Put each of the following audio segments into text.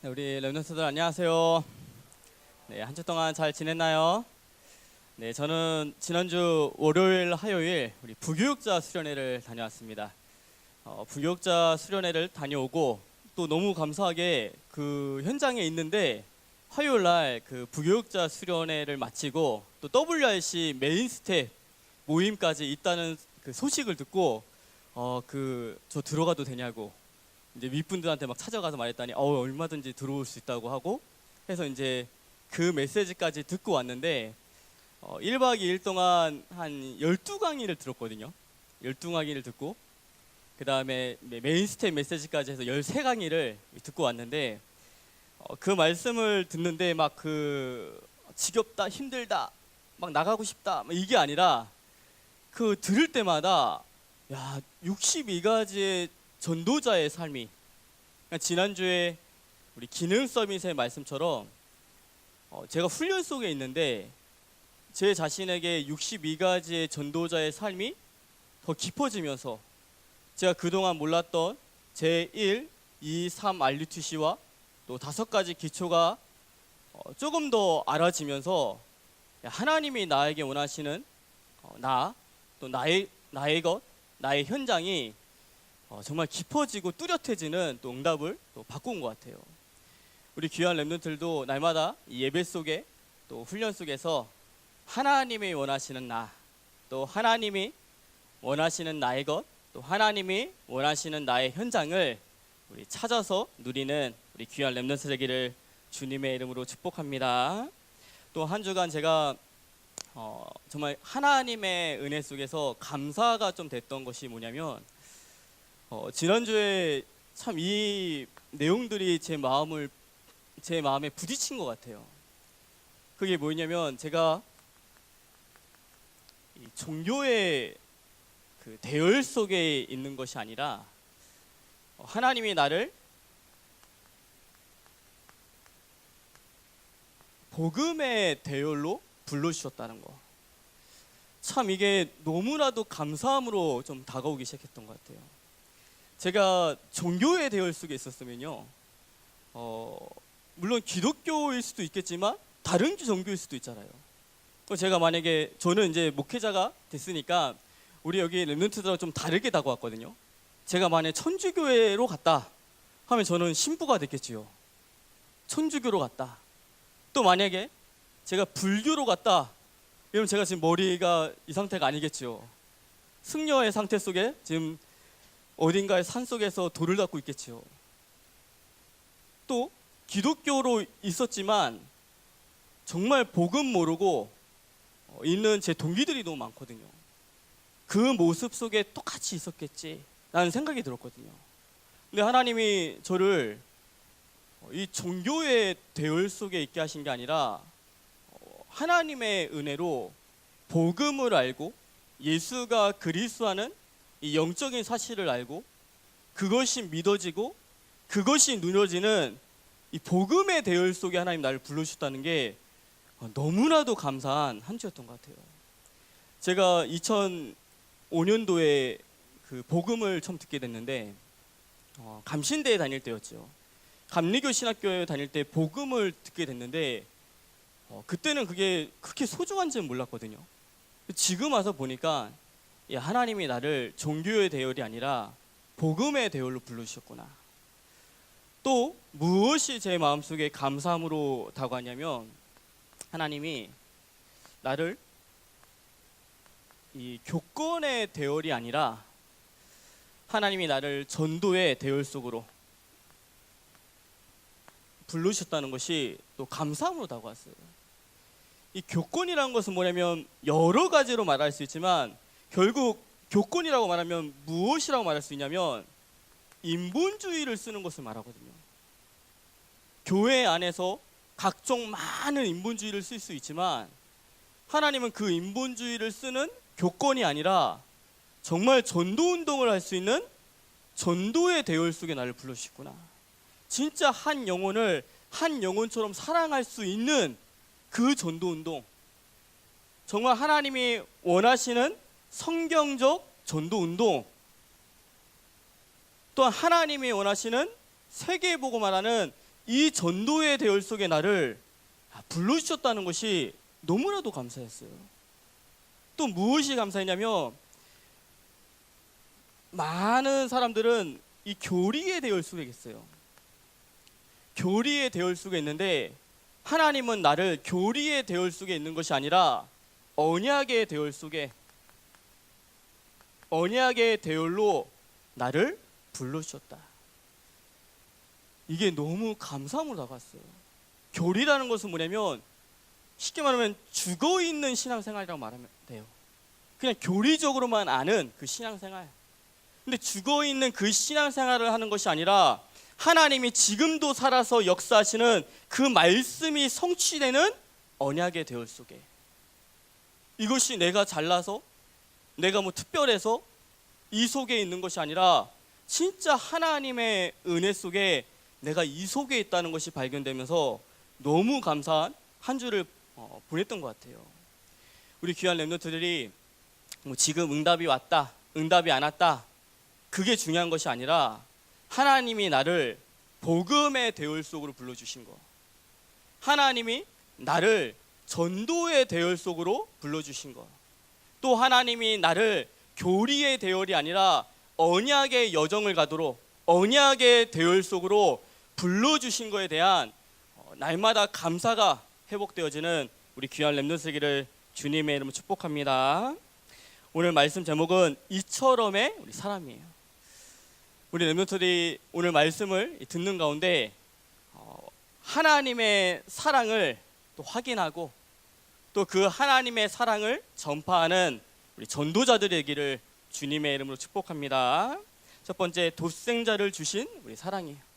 네, 우리 랩런트들 안녕하세요. 네, 한 주 동안 잘 지냈나요? 네, 저는 지난주 월요일, 화요일 우리 부교육자 수련회를 다녀왔습니다. 부교육자 수련회를 다녀오고 또 너무 감사하게 그 현장에 있는데 화요일 날 그 부교육자 수련회를 마치고 또 WRC 메인 스텝 모임까지 있다는 그 소식을 듣고 저 들어가도 되냐고 이제 윗분들한테 막 찾아가서 말했더니 얼마든지 들어올 수 있다고 하고 해서 이제 그 메시지까지 듣고 왔는데 1박 2일 동안 한 12강의를 들었거든요. 12강의를 듣고 그 다음에 메인 스텝 메시지까지 해서 13강의를 듣고 왔는데 그 말씀을 듣는데 막 그 지겹다, 힘들다, 막 나가고 싶다 이게 아니라 그 들을 때마다 62가지의 전도자의 삶이 지난주에 우리 기능 서밋의 말씀처럼 제가 훈련 속에 있는데 제 자신에게 62가지의 전도자의 삶이 더 깊어지면서 제가 그동안 몰랐던 제1, 2, 3 RUTC와 또 5가지 기초가 조금 더 알아지면서 하나님이 나에게 원하시는 또 나의 것, 나의 현장이 정말 깊어지고 뚜렷해지는 또 응답을 또 바꾼 것 같아요. 우리 귀한 렘넌트들도 날마다 이 예배 속에 또 훈련 속에서 하나님이 원하시는 또 하나님이 원하시는 나의 것, 또 하나님이 원하시는 나의 현장을 우리 찾아서 누리는 우리 귀한 렘넌트 되기를 주님의 이름으로 축복합니다. 또 한 주간 제가 정말 하나님의 은혜 속에서 감사가 좀 됐던 것이 뭐냐면 지난주에 참 이 내용들이 제 마음에 부딪힌 것 같아요. 그게 뭐냐면 제가 이 종교의 그 대열 속에 있는 것이 아니라 하나님이 나를 복음의 대열로 불러주셨다는 거. 참 이게 너무나도 감사함으로 좀 다가오기 시작했던 것 같아요. 제가 종교의 대열 속에 있었으면요, 물론 기독교일 수도 있겠지만 다른 종교일 수도 있잖아요. 제가 만약에 저는 이제 목회자가 됐으니까 우리 여기 렘넌트들하고 좀 다르게 다가왔거든요. 제가 만약에 천주교회로 갔다 하면 저는 신부가 됐겠지요. 천주교로 갔다. 또 만약에 제가 불교로 갔다 이러면 제가 지금 머리가 이 상태가 아니겠지요. 승려의 상태 속에 지금 어딘가의 산 속에서 돌을 닦고 있겠지요. 또 기독교로 있었지만 정말 복음 모르고 있는 제 동기들이 너무 많거든요. 그 모습 속에 똑같이 있었겠지 라는 생각이 들었거든요. 근데 하나님이 저를 이 종교의 대열 속에 있게 하신 게 아니라 하나님의 은혜로 복음을 알고 예수가 그리스도라는 이 영적인 사실을 알고 그것이 믿어지고 그것이 누려지는 이 복음의 대열 속에 하나님 나를 불러주셨다는 게 너무나도 감사한 한 주였던 것 같아요. 제가 2005년도에 그 복음을 처음 듣게 됐는데 감신대에 다닐 때였죠. 감리교 신학교에 다닐 때 복음을 듣게 됐는데 그때는 그게 그렇게 소중한지는 몰랐거든요. 지금 와서 보니까 하나님이 나를 종교의 대열이 아니라 복음의 대열로 불러주셨구나. 또 무엇이 제 마음속에 감사함으로 다가왔냐면 하나님이 나를 이 교권의 대열이 아니라 하나님이 나를 전도의 대열 속으로 불러주셨다는 것이 또 감사함으로 다가왔어요. 이 교권이라는 것은 뭐냐면 여러 가지로 말할 수 있지만 결국 교권이라고 말하면 무엇이라고 말할 수 있냐면 인본주의를 쓰는 것을 말하거든요. 교회 안에서 각종 많은 인본주의를 쓸 수 있지만 하나님은 그 인본주의를 쓰는 교권이 아니라 정말 전도운동을 할 수 있는 전도의 대열 속에 나를 불러주셨구나. 진짜 한 영혼을 한 영혼처럼 사랑할 수 있는 그 전도운동, 정말 하나님이 원하시는 성경적 전도운동, 또한 하나님이 원하시는 세계에 보고 말하는 이 전도의 대열 속에 나를 불러주셨다는 것이 너무나도 감사했어요. 또 무엇이 감사했냐면, 많은 사람들은 이 교리의 대열 속에 있어요. 교리의 대열 속에 있는데, 하나님은 나를 교리의 대열 속에 있는 것이 아니라 언약의 대열 속에, 언약의 대열로 나를 불러주셨다. 이게 너무 감사함으로 다가왔어요. 교리라는 것은 뭐냐면, 쉽게 말하면 죽어있는 신앙생활이라고 말하면 돼요. 그냥 교리적으로만 아는 그 신앙생활. 근데 죽어있는 그 신앙생활을 하는 것이 아니라, 하나님이 지금도 살아서 역사하시는 그 말씀이 성취되는 언약의 대열 속에, 이것이 내가 잘나서, 내가 뭐 특별해서 이 속에 있는 것이 아니라 진짜 하나님의 은혜 속에 내가 이 속에 있다는 것이 발견되면서 너무 감사한 한 주를 보냈던 것 같아요. 우리 귀한 렘넌트들이 뭐 지금 응답이 왔다, 응답이 안 왔다, 그게 중요한 것이 아니라 하나님이 나를 복음의 대열 속으로 불러주신 것, 하나님이 나를 전도의 대열 속으로 불러주신 것, 또 하나님이 나를 교리의 대열이 아니라 언약의 여정을 가도록 언약의 대열 속으로 불러주신 것에 대한 날마다 감사가 회복되어지는 우리 귀한 렘넌트기를 주님의 이름으로 축복합니다. 오늘 말씀 제목은 이처럼의 우리 사람이에요. 우리 렘넌트들이 오늘 말씀을 듣는 가운데 하나님의 사랑을 또 확인하고 또 그 하나님의 사랑을 전파하는 우리 전도자들의 되기를 주님의 이름으로 축복합니다. 첫 번째, 독생자를 주신 우리 사랑이에요.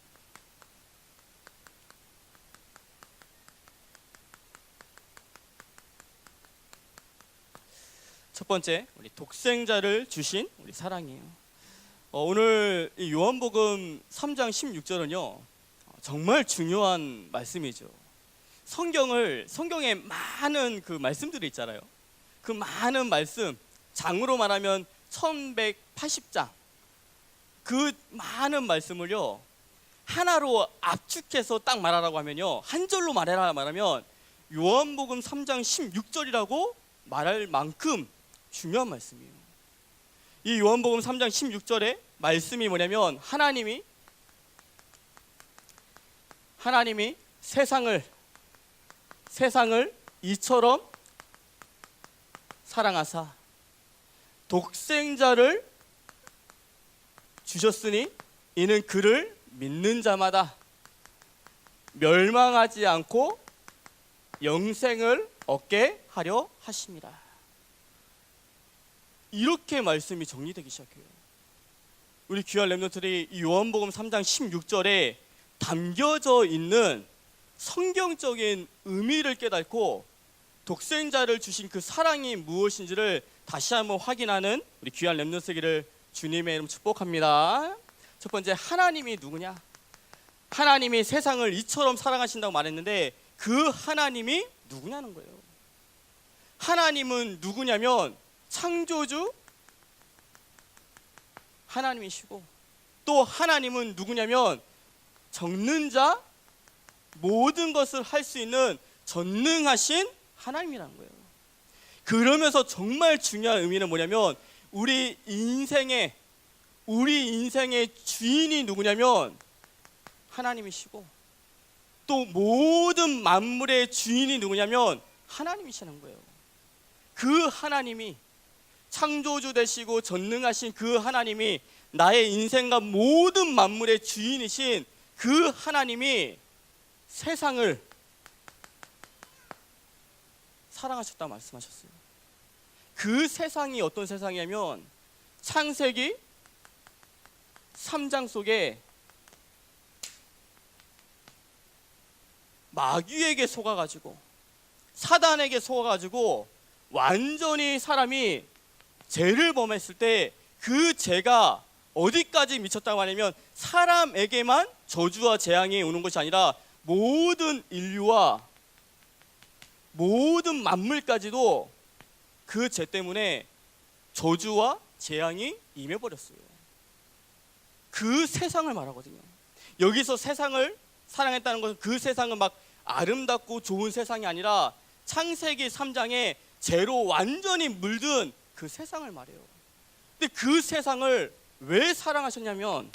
첫 번째, 우리 독생자를 주신 우리 사랑이에요. 오늘 이 요한복음 3장 16절은요, 정말 중요한 말씀이죠. 성경에 많은 그 말씀들이 있잖아요. 그 많은 말씀, 장으로 말하면 1180장, 그 많은 말씀을요 하나로 압축해서 딱 말하라고 하면요, 한 절로 말하면 요한복음 3장 16절이라고 말할 만큼 중요한 말씀이에요. 이 요한복음 3장 16절에 말씀이 뭐냐면, 하나님이 세상을 이처럼 사랑하사 독생자를 주셨으니 이는 그를 믿는 자마다 멸망하지 않고 영생을 얻게 하려 하심이라. 이렇게 말씀이 정리되기 시작해요. 우리 귀한 렘넌트들이 이 요한복음 3장 16절에 담겨져 있는 성경적인 의미를 깨닫고 독생자를 주신 그 사랑이 무엇인지를 다시 한번 확인하는 우리 귀한 렘넌트기를 주님의 이름 축복합니다. 첫 번째, 하나님이 누구냐? 하나님이 세상을 이처럼 사랑하신다고 말했는데, 그 하나님이 누구냐는 거예요. 하나님은 누구냐면 창조주 하나님이시고, 또 하나님은 누구냐면 적는 자, 모든 것을 할 수 있는 전능하신 하나님이라는 거예요. 그러면서 정말 중요한 의미는 뭐냐면, 우리 인생의 주인이 누구냐면 하나님이시고, 또 모든 만물의 주인이 누구냐면 하나님이시는 거예요. 그 하나님이, 창조주 되시고 전능하신 그 하나님이, 나의 인생과 모든 만물의 주인이신 그 하나님이 세상을 사랑하셨다 말씀하셨어요. 그 세상이 어떤 세상이냐면, 창세기 3장 속에 마귀에게 속아가지고, 사단에게 속아가지고 완전히 사람이 죄를 범했을 때, 그 죄가 어디까지 미쳤다고 하냐면, 사람에게만 저주와 재앙이 오는 것이 아니라 모든 인류와 모든 만물까지도 그 죄 때문에 저주와 재앙이 임해버렸어요. 그 세상을 말하거든요. 여기서 세상을 사랑했다는 것은 그 세상은 막 아름답고 좋은 세상이 아니라 창세기 3장에 죄로 완전히 물든 그 세상을 말해요. 근데 그 세상을 왜 사랑하셨냐면,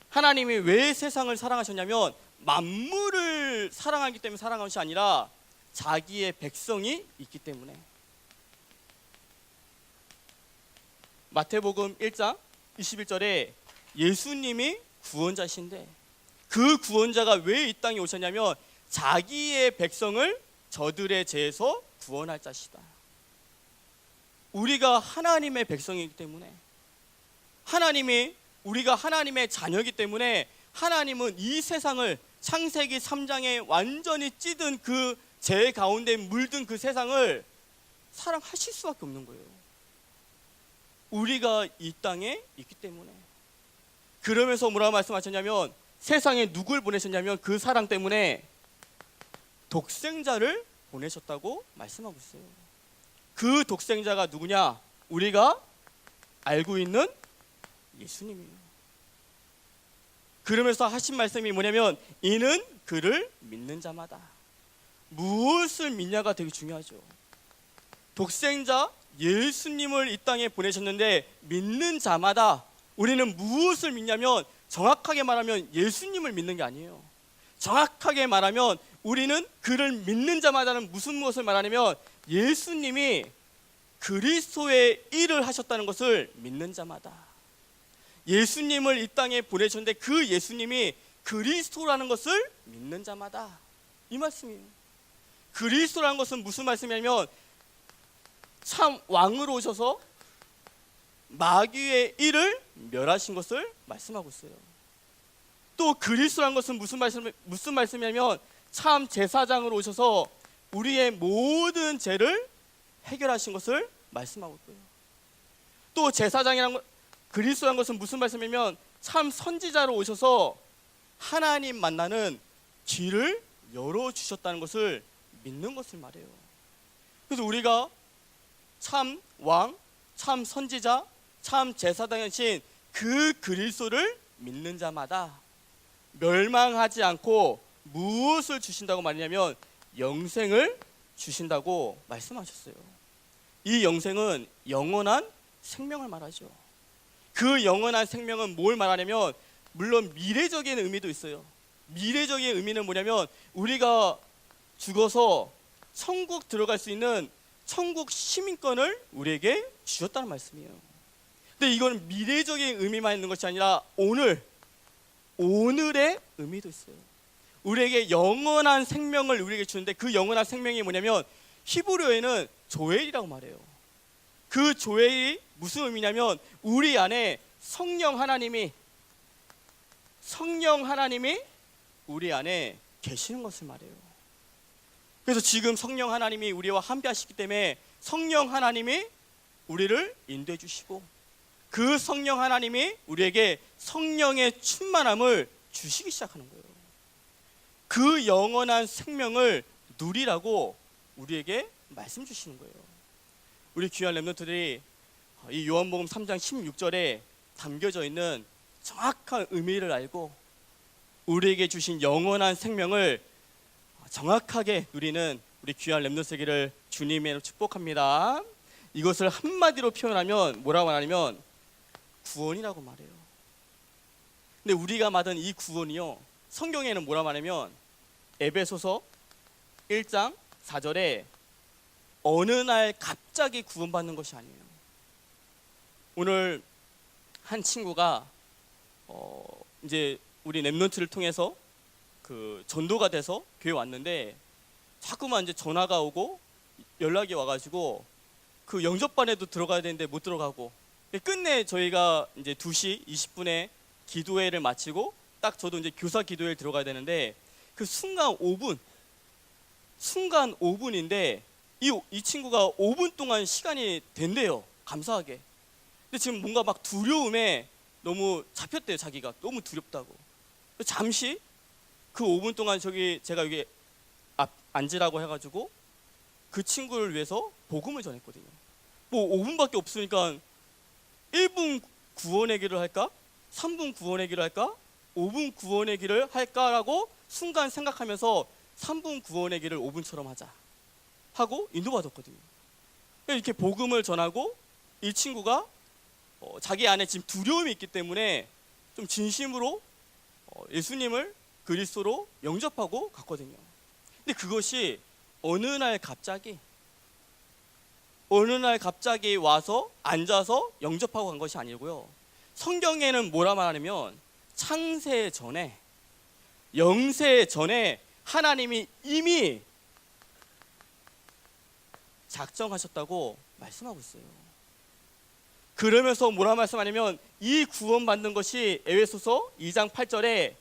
하나님이 왜 세상을 사랑하셨냐면 만물을 사랑하기 때문에 사랑한 것이 아니라 자기의 백성이 있기 때문에. 마태복음 1장 21절에 예수님이 구원자신데, 그 구원자가 왜 이 땅에 오셨냐면 자기의 백성을 저들의 죄에서 구원할 자시다. 우리가 하나님의 백성이기 때문에, 우리가 하나님의 자녀이기 때문에 하나님은 이 세상을, 창세기 3장에 완전히 찌든 그 죄 가운데 물든 그 세상을 사랑하실 수밖에 없는 거예요. 우리가 이 땅에 있기 때문에. 그러면서 뭐라고 말씀하셨냐면, 세상에 누굴 보내셨냐면 그 사랑 때문에 독생자를 보내셨다고 말씀하고 있어요. 그 독생자가 누구냐? 우리가 알고 있는 예수님이에요. 그러면서 하신 말씀이 뭐냐면, 이는 그를 믿는 자마다. 무엇을 믿냐가 되게 중요하죠. 독생자 예수님을 이 땅에 보내셨는데 믿는 자마다, 우리는 무엇을 믿냐면, 정확하게 말하면 예수님을 믿는 게 아니에요. 정확하게 말하면 우리는 그를 믿는 자마다는 무엇을 말하냐면, 예수님이 그리스도의 일을 하셨다는 것을 믿는 자마다. 예수님을 이 땅에 보내셨는데 그 예수님이 그리스도라는 것을 믿는 자마다, 이 말씀이에요. 그리스도라는 것은 무슨 말씀이냐면 참 왕으로 오셔서 마귀의 일을 멸하신 것을 말씀하고 있어요. 또 그리스도라는 것은 무슨 말씀이냐면 참 제사장으로 오셔서 우리의 모든 죄를 해결하신 것을 말씀하고 있고요. 또 그리스도라는 것은 무슨 말씀이냐면 참 선지자로 오셔서 하나님 만나는 길을 열어주셨다는 것을 믿는 것을 말해요. 그래서 우리가 참 왕, 참 선지자, 참 제사장이신 그 그리스도를 믿는 자마다 멸망하지 않고 무엇을 주신다고 말하냐면 영생을 주신다고 말씀하셨어요. 이 영생은 영원한 생명을 말하죠. 그 영원한 생명은 뭘 말하냐면, 물론 미래적인 의미도 있어요. 미래적인 의미는 뭐냐면 우리가 죽어서 천국 들어갈 수 있는 천국 시민권을 우리에게 주셨다는 말씀이에요. 근데 이건 미래적인 의미만 있는 것이 아니라 오늘의 의미도 있어요. 우리에게 영원한 생명을 우리에게 주는데, 그 영원한 생명이 뭐냐면 히브리어에는 조엘이라고 말해요. 그 조엘이 무슨 의미냐면 우리 안에 성령 하나님이 우리 안에 계시는 것을 말해요. 그래서 지금 성령 하나님이 우리와 함께 하시기 때문에 성령 하나님이 우리를 인도해 주시고, 그 성령 하나님이 우리에게 성령의 충만함을 주시기 시작하는 거예요. 그 영원한 생명을 누리라고 우리에게 말씀 주시는 거예요. 우리 귀한 렘넌트들이 이 요한복음 3장 16절에 담겨져 있는 정확한 의미를 알고 우리에게 주신 영원한 생명을 정확하게 누리는 우리 귀한 렘넌트 되기를 주님의 축복합니다. 이것을 한마디로 표현하면 뭐라고 말하냐면 구원이라고 말해요. 근데 우리가 받은 이 구원이요, 성경에는 뭐라고 말하냐면 에베소서 1장 4절에 어느 날 갑자기 구원받는 것이 아니에요. 오늘 한 친구가 이제 우리 렘넌트를 통해서 그 전도가 돼서 교회 왔는데 자꾸만 이제 전화가 오고 연락이 와가지고 그 영접반에도 들어가야 되는데 못 들어가고, 끝내 저희가 이제 2시 20분에 기도회를 마치고 딱 저도 이제 교사 기도회를 들어가야 되는데 그 순간 5분인데 이 친구가 5분 동안 시간이 된대요. 감사하게. 근데 지금 뭔가 막 두려움에 너무 잡혔대요. 자기가 너무 두렵다고. 잠시 그 5분 동안 제가 여기 앉으라고 해가지고 그 친구를 위해서 복음을 전했거든요. 뭐 5분밖에 없으니까 1분 구원의 기를 할까? 3분 구원의 기를 할까? 5분 구원의 길을 할까라고 순간 생각하면서 3분 구원의 길을 5분처럼 하자 하고 인도받았거든요. 이렇게 복음을 전하고 이 친구가 자기 안에 지금 두려움이 있기 때문에 좀 진심으로 예수님을 그리스도로 영접하고 갔거든요. 근데 그것이 어느 날 갑자기 와서 앉아서 영접하고 간 것이 아니고요. 성경에는 뭐라 말하냐면 창세 전에, 영세 전에 하나님이 이미 작정하셨다고 말씀하고 있어요. 그러면서 뭐라 말씀하냐면 이 구원받는 것이 에베소서 2장 8절에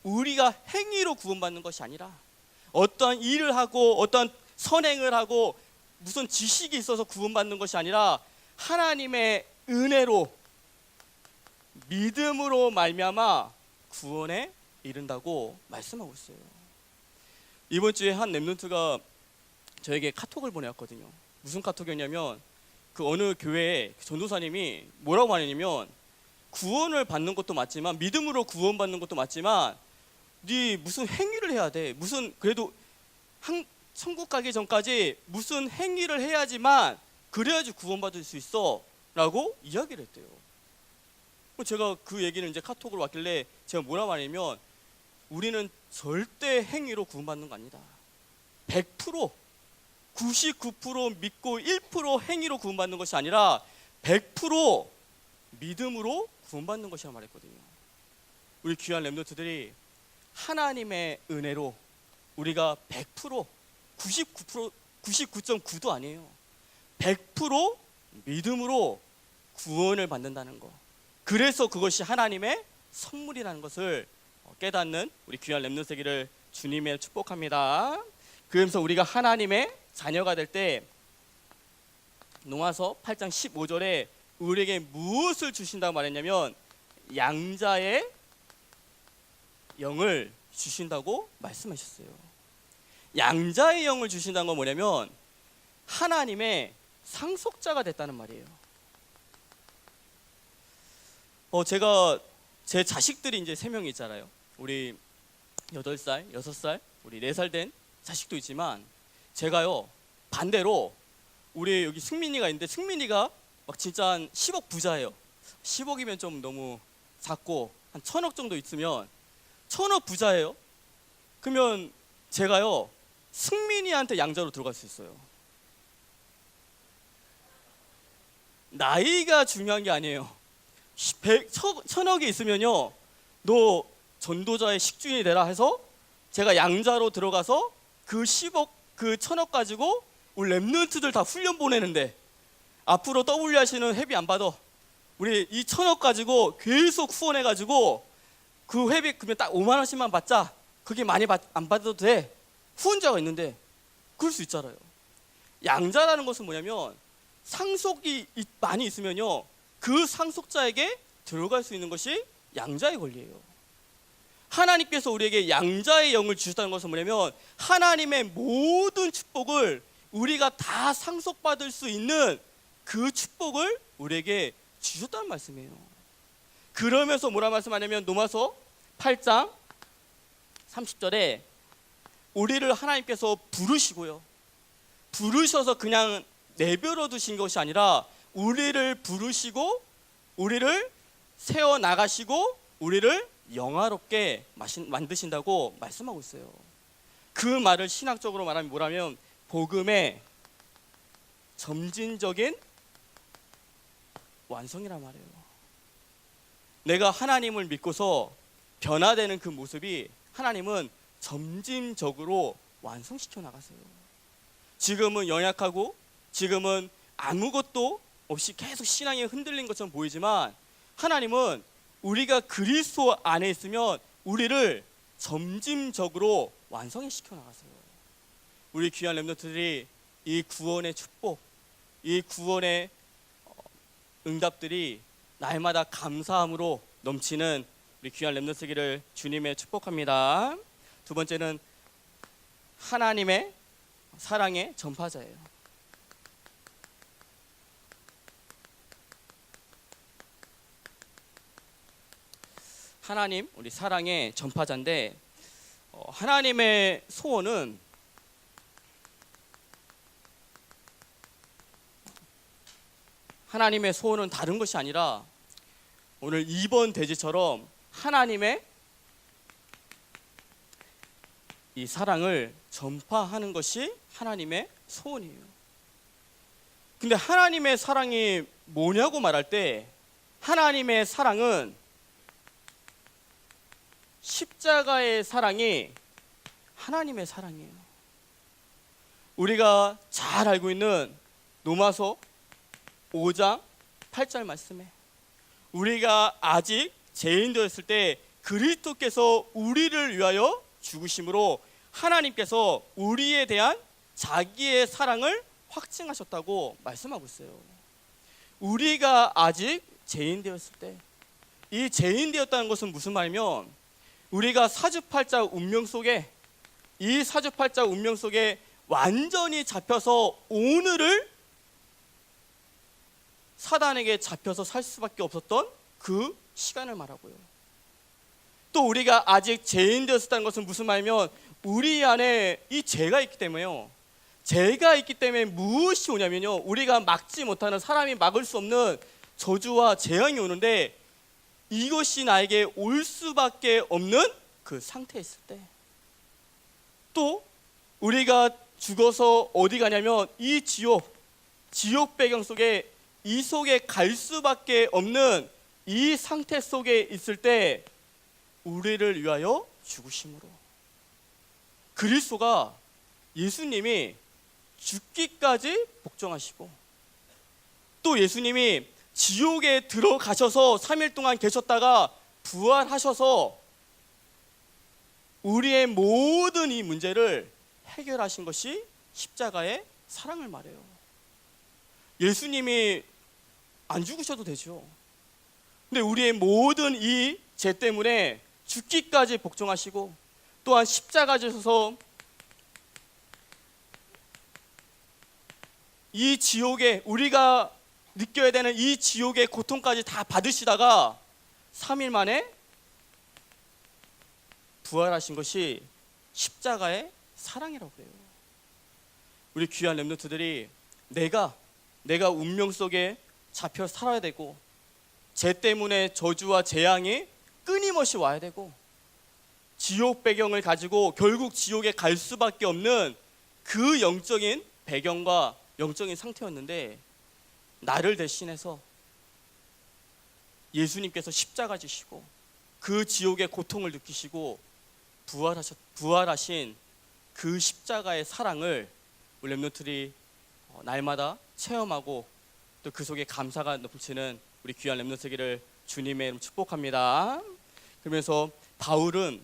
우리가 행위로 구원받는 것이 아니라 어떠한 일을 하고 어떠한 선행을 하고 무슨 지식이 있어서 구원받는 것이 아니라 하나님의 은혜로 믿음으로 말미암아 구원에 이른다고 말씀하고 있어요. 이번 주에 한 렘넌트가 저에게 카톡을 보내왔거든요. 무슨 카톡이었냐면 그 어느 교회의 전도사님이 뭐라고 하냐면 구원을 받는 것도 맞지만 믿음으로 구원받는 것도 맞지만 네 무슨 행위를 해야 돼. 무슨 그래도 천국 가기 전까지 무슨 행위를 해야지만 그래야지 구원받을 수 있어 라고 이야기를 했대요. 제가 그 얘기는 이제 카톡으로 왔길래 제가 뭐라 말하냐면 우리는 절대 행위로 구원받는 거 아니다. 100% 99% 믿고 1% 행위로 구원받는 것이 아니라 100% 믿음으로 구원받는 것이라 말했거든요. 우리 귀한 렘넌트들이 하나님의 은혜로 우리가 100% 99% 99.9도 아니에요. 100% 믿음으로 구원을 받는다는 거. 그래서 그것이 하나님의 선물이라는 것을 깨닫는 우리 귀한 렘넌트 되기를 주님의 축복합니다. 그러면서 우리가 하나님의 자녀가 될 때 로마서 8장 15절에 우리에게 무엇을 주신다고 말했냐면 양자의 영을 주신다고 말씀하셨어요. 양자의 영을 주신다는 건 뭐냐면 하나님의 상속자가 됐다는 말이에요. 제가 제 자식들이 이제 3명이 있잖아요. 우리 8살, 6살, 우리 4살 된 자식도 있지만 제가요 반대로 우리 여기 승민이가 있는데 승민이가 막 진짜 한 10억 부자예요. 10억이면 좀 너무 작고 한 1000억 정도 있으면 1000억 부자예요. 그러면 제가요 승민이한테 양자로 들어갈 수 있어요. 나이가 중요한 게 아니에요. 1000억이 있으면요 너 전도자의 식주인이 되라 해서 제가 양자로 들어가서 그 10억 그 1000억 가지고 우리 렘넌트들 다 훈련 보내는데 앞으로 W 하시는 회비 안 받아. 우리 이 1000억 가지고 계속 후원해 가지고 그 회비 그러면 딱 5만 원씩만 받자. 그게 많이 안 받아도 돼. 후원자가 있는데 그럴 수 있잖아요. 양자라는 것은 뭐냐면 상속이 많이 있으면요 그 상속자에게 들어갈 수 있는 것이 양자의 권리예요. 하나님께서 우리에게 양자의 영을 주셨다는 것은 뭐냐면 하나님의 모든 축복을 우리가 다 상속받을 수 있는 그 축복을 우리에게 주셨다는 말씀이에요. 그러면서 뭐라 말씀하냐면 로마서 8장 30절에 우리를 하나님께서 부르시고요 부르셔서 그냥 내버려 두신 것이 아니라 우리를 부르시고 우리를 세워나가시고 우리를 영화롭게 만드신다고 말씀하고 있어요. 그 말을 신학적으로 말하면 뭐라면 복음의 점진적인 완성이란 말이에요. 내가 하나님을 믿고서 변화되는 그 모습이 하나님은 점진적으로 완성시켜 나가세요. 지금은 연약하고 지금은 아무것도 없이 계속 신앙이 흔들린 것처럼 보이지만 하나님은 우리가 그리스도 안에 있으면 우리를 점진적으로 완성시켜 나가세요. 우리 귀한 렘넌트들이 이 구원의 축복, 이 구원의 응답들이 날마다 감사함으로 넘치는 우리 귀한 렘넌트 되기를 주님의 축복합니다. 두 번째는 하나님의 사랑의 전파자예요. 하나님, 우리 사랑의 전파자인데 하나님의 소원은 다른 것이 아니라 오늘 2번 대지처럼 하나님의 이 사랑을 전파하는 것이 하나님의 소원이에요. 근데 하나님의 사랑이 뭐냐고 말할 때 하나님의 사랑은 십자가의 사랑이 하나님의 사랑이에요. 우리가 잘 알고 있는 로마서 5장 8절 말씀에 우리가 아직 죄인되었을 때 그리스도께서 우리를 위하여 죽으심으로 하나님께서 우리에 대한 자기의 사랑을 확증하셨다고 말씀하고 있어요. 우리가 아직 죄인되었을 때, 이 죄인되었다는 것은 무슨 말이면 우리가 사주팔자 운명 속에, 이 사주팔자 운명 속에 완전히 잡혀서 오늘을 사단에게 잡혀서 살 수밖에 없었던 그 시간을 말하고요. 또 우리가 아직 죄인 되었다는 것은 무슨 말이면 우리 안에 이 죄가 있기 때문에요. 죄가 있기 때문에 무엇이 오냐면요, 우리가 막지 못하는, 사람이 막을 수 없는 저주와 재앙이 오는데 이것이 나에게 올 수밖에 없는 그 상태에 있을 때, 또 우리가 죽어서 어디 가냐면 이 지옥 배경 속에, 이 속에 갈 수밖에 없는 이 상태 속에 있을 때 우리를 위하여 죽으심으로, 그리스도가, 예수님이 죽기까지 복종하시고, 또 예수님이 지옥에 들어가셔서 3일 동안 계셨다가 부활하셔서 우리의 모든 이 문제를 해결하신 것이 십자가의 사랑을 말해요. 예수님이 안 죽으셔도 되죠. 근데 우리의 모든 이 죄 때문에 죽기까지 복종하시고, 또한 십자가에 지셔서 이 지옥에, 우리가 느껴야 되는 이 지옥의 고통까지 다 받으시다가 3일 만에 부활하신 것이 십자가의 사랑이라고 해요. 우리 귀한 렘넌트들이 내가 운명 속에 잡혀 살아야 되고, 죄 때문에 저주와 재앙이 끊임없이 와야 되고, 지옥 배경을 가지고 결국 지옥에 갈 수밖에 없는 그 영적인 배경과 영적인 상태였는데, 나를 대신해서 예수님께서 십자가 지시고 그 지옥의 고통을 느끼시고 부활하신 그 십자가의 사랑을 우리 렘넌트들이 날마다 체험하고, 또 그 속에 감사가 넘치는 우리 귀한 렘넌트들을 주님의 이름 축복합니다. 그러면서 바울은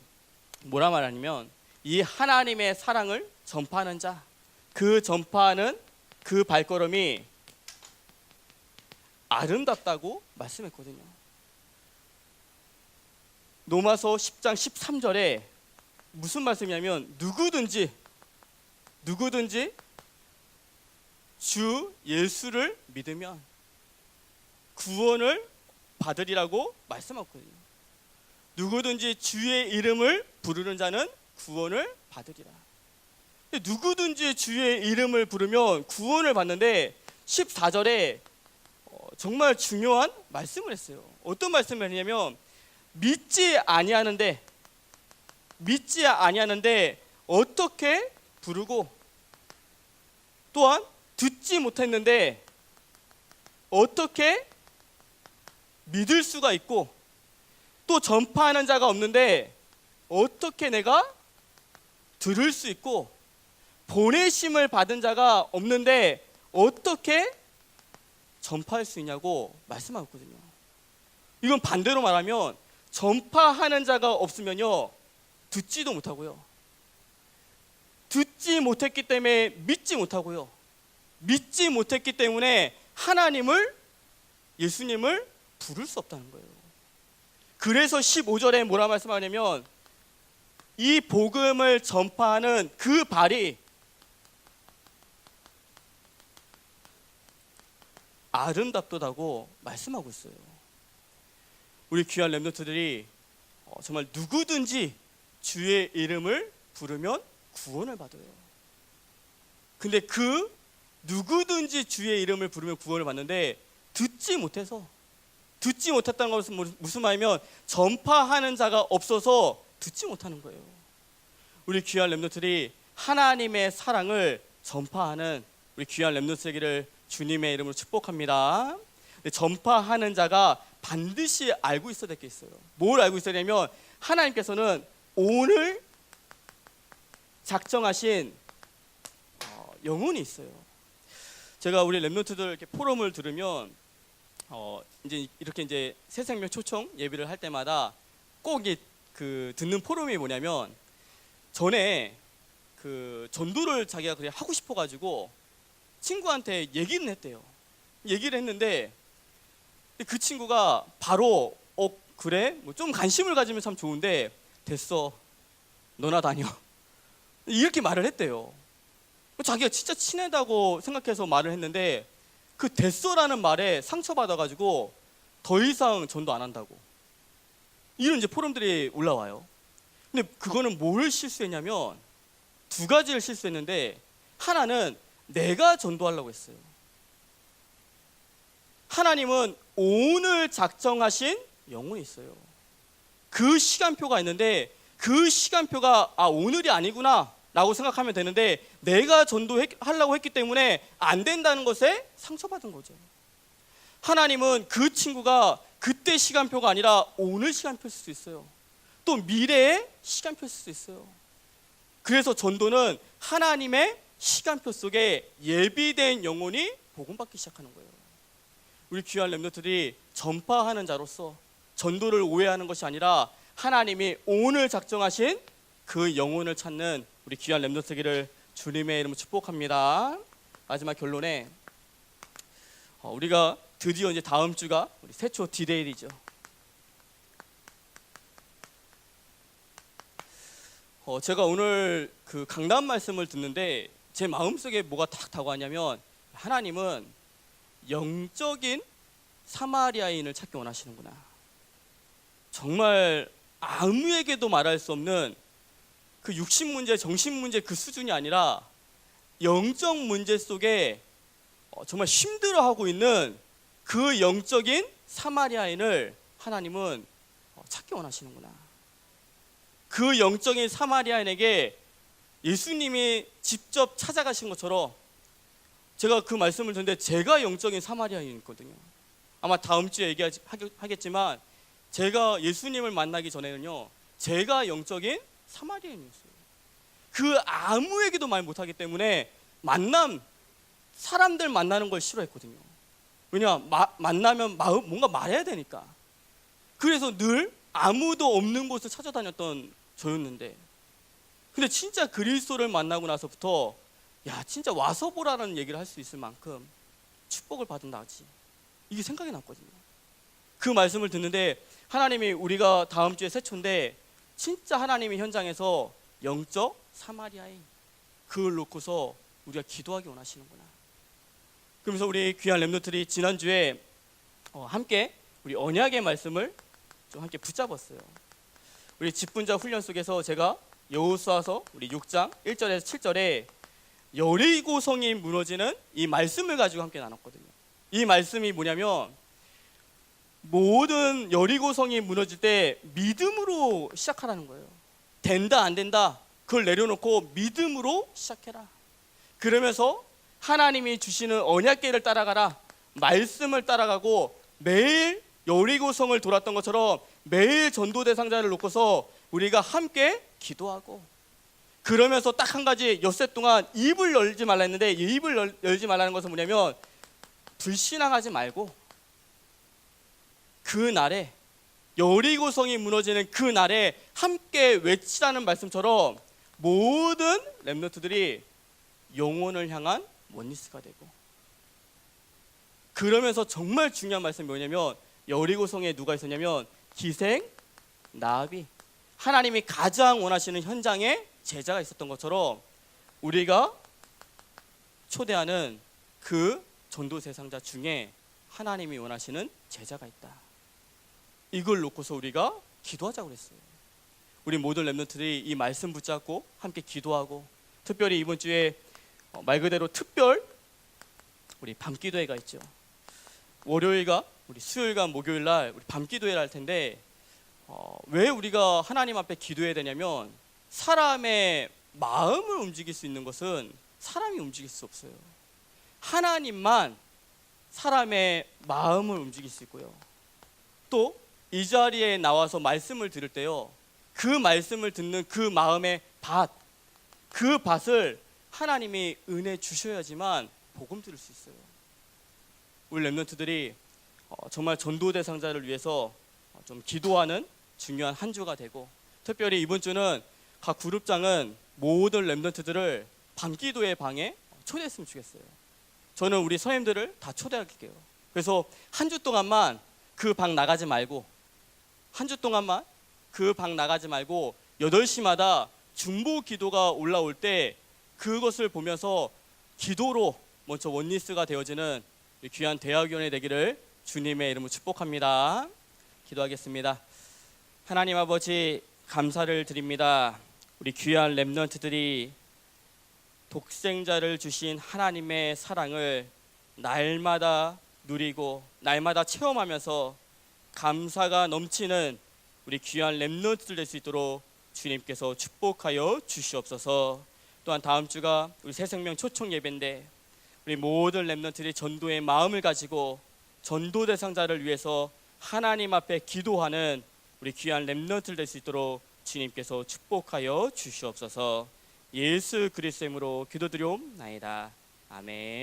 뭐라 말하냐면, 이 하나님의 사랑을 전파하는 자, 그 전파하는 그 발걸음이 아름답다고 말씀했거든요. 로마서 10장 13절에 무슨 말씀이냐면, 누구든지 주 예수를 믿으면 구원을 받으리라고 말씀하거든요. 누구든지 주의 이름을 부르는 자는 구원을 받으리라. 누구든지 주의 이름을 부르면 구원을 받는데, 14절에 정말 중요한 말씀을 했어요. 어떤 말씀을 했냐면, 믿지 아니하는데 어떻게 부르고, 또한 듣지 못했는데 어떻게 믿을 수가 있고, 또 전파하는 자가 없는데 어떻게 내가 들을 수 있고, 보내심을 받은 자가 없는데 어떻게 전파할 수 있냐고 말씀하셨거든요. 이건 반대로 말하면 전파하는 자가 없으면요, 듣지도 못하고요, 듣지 못했기 때문에 믿지 못하고요, 믿지 못했기 때문에 하나님을, 예수님을 부를 수 없다는 거예요. 그래서 15절에 뭐라 말씀하냐면, 이 복음을 전파하는 그 발이 아름답도다고 말씀하고 있어요. 우리 귀한 렘넌트들이 정말 누구든지 주의 이름을 부르면 구원을 받아요. 근데 그 누구든지 주의 이름을 부르면 구원을 받는데 듣지 못했다는 것은 무슨 말이면 전파하는 자가 없어서 듣지 못하는 거예요. 우리 귀한 렘넌트들이 하나님의 사랑을 전파하는 우리 귀한 렘넌트 되기를 주님의 이름으로 축복합니다. 전파하는 자가 반드시 알고 있어야 될 게 있어요. 뭘 알고 있어야 되냐면 하나님께서는 오늘 작정하신 영혼이 있어요. 제가 우리 렘넌트들 이렇게 포럼을 들으면 이제 이렇게 이제 새생명 초청 예비를 할 때마다 꼭 그 듣는 포럼이 뭐냐면 전에 그 전도를 자기가 그냥 하고 싶어가지고 친구한테 얘기는 했대요. 얘기를 했는데 그 친구가 바로 그래? 뭐 좀 관심을 가지면 참 좋은데 됐어. 너나 다녀. 이렇게 말을 했대요. 자기가 진짜 친하다고 생각해서 말을 했는데 그 됐어라는 말에 상처받아가지고 더 이상 전도 안 한다고. 이런 이제 포럼들이 올라와요. 근데 그거는 뭘 실수했냐면 두 가지를 실수했는데 하나는 내가 전도하려고 했어요. 하나님은 오늘 작정하신 영혼이 있어요. 그 시간표가 있는데 그 시간표가 오늘이 아니구나 라고 생각하면 되는데 내가 전도하려고 했기 때문에 안 된다는 것에 상처받은 거죠. 하나님은 그 친구가 그때 시간표가 아니라 오늘 시간표일 수도 있어요. 또 미래의 시간표일 수도 있어요. 그래서 전도는 하나님의 시간표 속에 예비된 영혼이 복음받기 시작하는 거예요. 우리 귀한 렘넌트들이 전파하는 자로서 전도를 오해하는 것이 아니라 하나님이 오늘 작정하신 그 영혼을 찾는 우리 귀한 렘넌트 되기를 주님의 이름으로 축복합니다. 마지막 결론에 우리가 드디어 이제 다음 주가 우리 세초 디데이이죠. 제가 오늘 그 강단 말씀을 듣는데 제 마음속에 뭐가 탁 다가왔냐면 하나님은 영적인 사마리아인을 찾기 원하시는구나. 정말 아무에게도 말할 수 없는 그 육신 문제, 정신 문제 그 수준이 아니라 영적 문제 속에 정말 힘들어하고 있는 그 영적인 사마리아인을 하나님은 찾기 원하시는구나. 그 영적인 사마리아인에게 예수님이 직접 찾아가신 것처럼 제가 그 말씀을 듣는데 제가 영적인 사마리아인이거든요. 아마 다음 주에 얘기하겠지만 제가 예수님을 만나기 전에는요 제가 영적인 사마리아인이었어요. 그 아무에게도 말 못하기 때문에 사람들 만나는 걸 싫어했거든요. 왜냐 만나면 뭔가 말해야 되니까. 그래서 늘 아무도 없는 곳을 찾아다녔던 저였는데 근데 진짜 그리스도를 만나고 나서부터 진짜 와서 보라는 얘기를 할 수 있을 만큼 축복을 받은 나지 이게 생각이 났거든요. 그 말씀을 듣는데 하나님이 우리가 다음 주에 세초인데 진짜 하나님이 현장에서 영적 사마리아인 그걸 놓고서 우리가 기도하기 원하시는구나. 그러면서 우리 귀한 렘넌트들이 지난주에 함께 우리 언약의 말씀을 좀 함께 붙잡았어요. 우리 직분자 훈련 속에서 제가 여호수아서 우리 6장 1절에서 7절에 여리고 성이 무너지는 이 말씀을 가지고 함께 나눴거든요. 이 말씀이 뭐냐면 모든 여리고 성이 무너질 때 믿음으로 시작하라는 거예요. 된다 안 된다 그걸 내려놓고 믿음으로 시작해라. 그러면서 하나님이 주시는 언약궤를 따라가라. 말씀을 따라가고 매일 여리고성을 돌았던 것처럼 매일 전도 대상자를 놓고서 우리가 함께 기도하고 그러면서 딱 한 가지 엿새 동안 입을 열지 말라 했는데 이 입을 열지 말라는 것은 뭐냐면 불신앙하지 말고 그 날에 여리고성이 무너지는 그 날에 함께 외치라는 말씀처럼 모든 렘넌트들이 영혼을 향한 원리스가 되고 그러면서 정말 중요한 말씀이 뭐냐면 여리고성에 누가 있었냐면 기생 나합이 하나님이 가장 원하시는 현장에 제자가 있었던 것처럼 우리가 초대하는 그 전도 대상자 중에 하나님이 원하시는 제자가 있다. 이걸 놓고서 우리가 기도하자고 그랬어요. 우리 모든 렘넌트들이 이 말씀 붙잡고 함께 기도하고, 특별히 이번 주에 말 그대로 특별 우리 밤기도회가 있죠. 월요일과 우리 수요일과 목요일 날 우리 밤기도회를 할 텐데, 왜 우리가 하나님 앞에 기도해야 되냐면, 사람의 마음을 움직일 수 있는 것은 사람이 움직일 수 없어요. 하나님만 사람의 마음을 움직일 수 있고요. 또 이 자리에 나와서 말씀을 들을 때요, 그 말씀을 듣는 그 마음의 밭, 그 밭을 하나님이 은혜 주셔야지만 복음 들을 수 있어요. 우리 렘넌트들이 정말 전도 대상자를 위해서 좀 기도하는 중요한 한 주가 되고, 특별히 이번 주는 각 그룹장은 모든 렘넌트들을 밤기도의 방에 초대했으면 좋겠어요. 저는 우리 선생님들을 다 초대할게요. 그래서 한 주 동안만 그 방 나가지 말고, 한 주 동안만 그 방 나가지 말고 8시마다 중보 기도가 올라올 때 그것을 보면서 기도로 먼저 원리스가 되어지는 귀한 대학위원회 되기를 주님의 이름으로 축복합니다. 기도하겠습니다. 하나님 아버지, 감사를 드립니다. 우리 귀한 렘넌트들이 독생자를 주신 하나님의 사랑을 날마다 누리고 날마다 체험하면서 감사가 넘치는 우리 귀한 렘넌트들 될 수 있도록 주님께서 축복하여 주시옵소서. 또한 다음 주가 우리 새생명 초청 예배인데, 우리 모든 렘넌트들이 전도의 마음을 가지고 전도 대상자를 위해서 하나님 앞에 기도하는 우리 귀한 렘넌트들 될 수 있도록 주님께서 축복하여 주시옵소서. 예수 그리스도의 이름으로 기도드리옵나이다. 아멘.